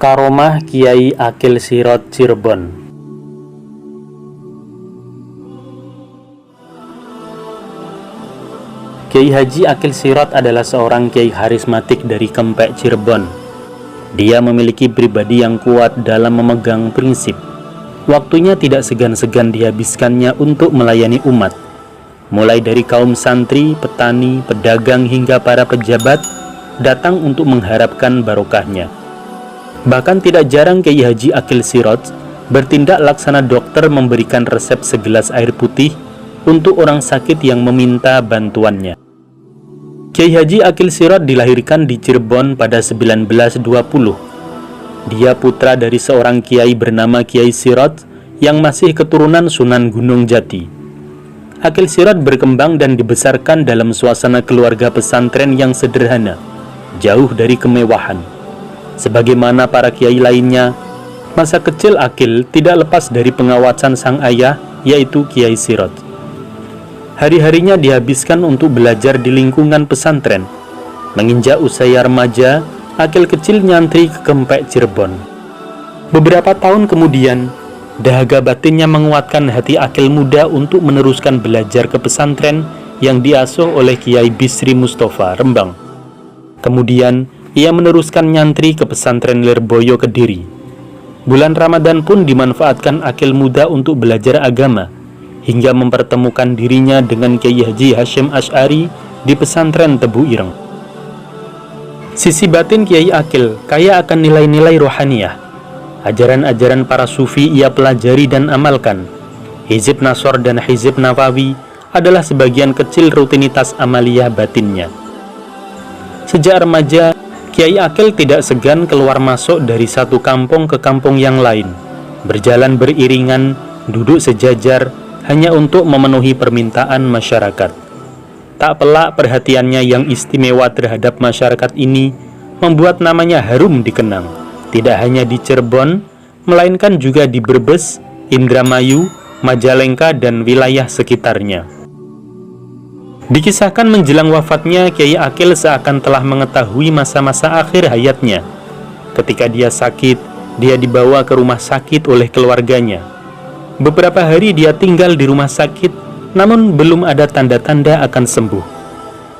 Karomah Kiai Akil Sirot Cirebon. Kiai Haji Akil Sirot adalah seorang kiai karismatik dari Kempek, Cirebon. Dia memiliki pribadi yang kuat dalam memegang prinsip. Waktunya tidak segan-segan dihabiskannya untuk melayani umat. Mulai dari kaum santri, petani, pedagang hingga para pejabat datang untuk mengharapkan barokahnya. Bahkan tidak jarang Kiai Haji Akil Sirot bertindak laksana dokter memberikan resep segelas air putih untuk orang sakit yang meminta bantuannya. Kiai Haji Akil Sirot dilahirkan di Cirebon pada 1920. Dia putra dari seorang kiai bernama Kiai Sirot yang masih keturunan Sunan Gunung Jati. Akil Sirot berkembang dan dibesarkan dalam suasana keluarga pesantren yang sederhana, jauh dari kemewahan. Sebagaimana para kiai lainnya, masa kecil Akil tidak lepas dari pengawasan sang ayah, yaitu Kiai Sirot. Hari-harinya dihabiskan untuk belajar di lingkungan pesantren. Menginjak usia remaja, Akil kecil nyantri ke Kempek, Cirebon. Beberapa tahun kemudian, dahaga batinnya menguatkan hati Akil muda untuk meneruskan belajar ke pesantren yang diasuh oleh Kiai Bisri Mustafa, Rembang. Kemudian, ia meneruskan nyantri ke pesantren Lirboyo, Kediri. Bulan Ramadan pun dimanfaatkan Akil muda untuk belajar agama, hingga mempertemukan dirinya dengan Kiai Haji Hashim Asy'ari di pesantren Tebu Ireng. Sisi batin Kiai Akil kaya akan nilai-nilai rohaniyah. Ajaran-ajaran para sufi ia pelajari dan amalkan. Hizib Nasor dan Hizib Nawawi adalah sebagian kecil rutinitas amaliyah batinnya. Sejak remaja, Kiai Akil tidak segan keluar masuk dari satu kampung ke kampung yang lain, berjalan beriringan, duduk sejajar, hanya untuk memenuhi permintaan masyarakat. Tak pelak perhatiannya yang istimewa terhadap masyarakat ini membuat namanya harum dikenang, tidak hanya di Cirebon, melainkan juga di Brebes, Indramayu, Majalengka, dan wilayah sekitarnya. Dikisahkan menjelang wafatnya, Kiai Akil seakan telah mengetahui masa-masa akhir hayatnya. Ketika dia sakit, dia dibawa ke rumah sakit oleh keluarganya. Beberapa hari dia tinggal di rumah sakit, namun belum ada tanda-tanda akan sembuh.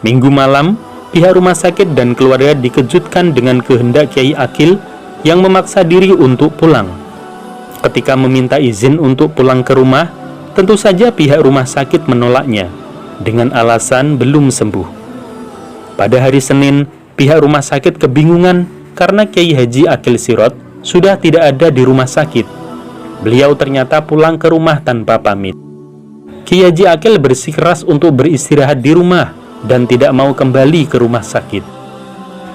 Minggu malam, pihak rumah sakit dan keluarga dikejutkan dengan kehendak Kiai Akil yang memaksa diri untuk pulang. Ketika meminta izin untuk pulang ke rumah, tentu saja pihak rumah sakit menolaknya dengan alasan belum sembuh. Pada hari Senin, pihak rumah sakit kebingungan karena Kiai Haji Akil Sirot sudah tidak ada di rumah sakit. Beliau ternyata pulang ke rumah tanpa pamit. Kiai Haji Akil bersikeras untuk beristirahat di rumah dan tidak mau kembali ke rumah sakit.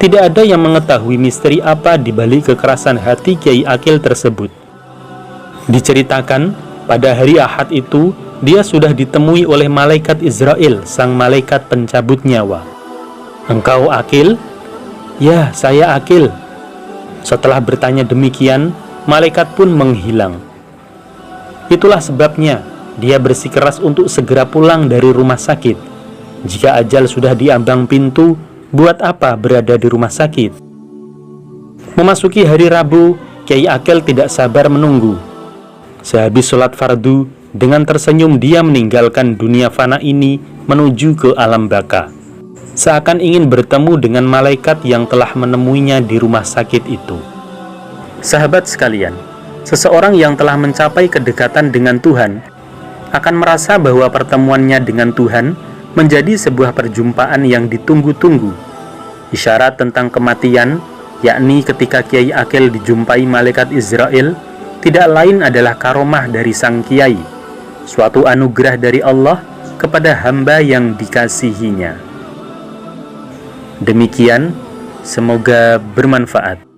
Tidak ada yang mengetahui misteri apa di balik kekerasan hati Kiai Akil tersebut. Diceritakan, pada hari Ahad itu, dia sudah ditemui oleh malaikat Israel, sang malaikat pencabut nyawa. "Engkau Akil?" "Ya, saya Akil." Setelah bertanya demikian, malaikat pun menghilang. Itulah sebabnya dia bersikeras untuk segera pulang dari rumah sakit. Jika ajal sudah diambang pintu, buat apa berada di rumah sakit? Memasuki hari Rabu, Kiai Akil tidak sabar menunggu. Sehabis sholat fardu, dengan tersenyum dia meninggalkan dunia fana ini menuju ke alam baka. Seakan ingin bertemu dengan malaikat yang telah menemuinya di rumah sakit itu. Sahabat sekalian, seseorang yang telah mencapai kedekatan dengan Tuhan akan merasa bahwa pertemuannya dengan Tuhan menjadi sebuah perjumpaan yang ditunggu-tunggu. Isyarat tentang kematian, yakni ketika Kiai Akil dijumpai malaikat Israel, tidak lain adalah karomah dari sang kiai, suatu anugerah dari Allah kepada hamba yang dikasihinya. Demikian, semoga bermanfaat.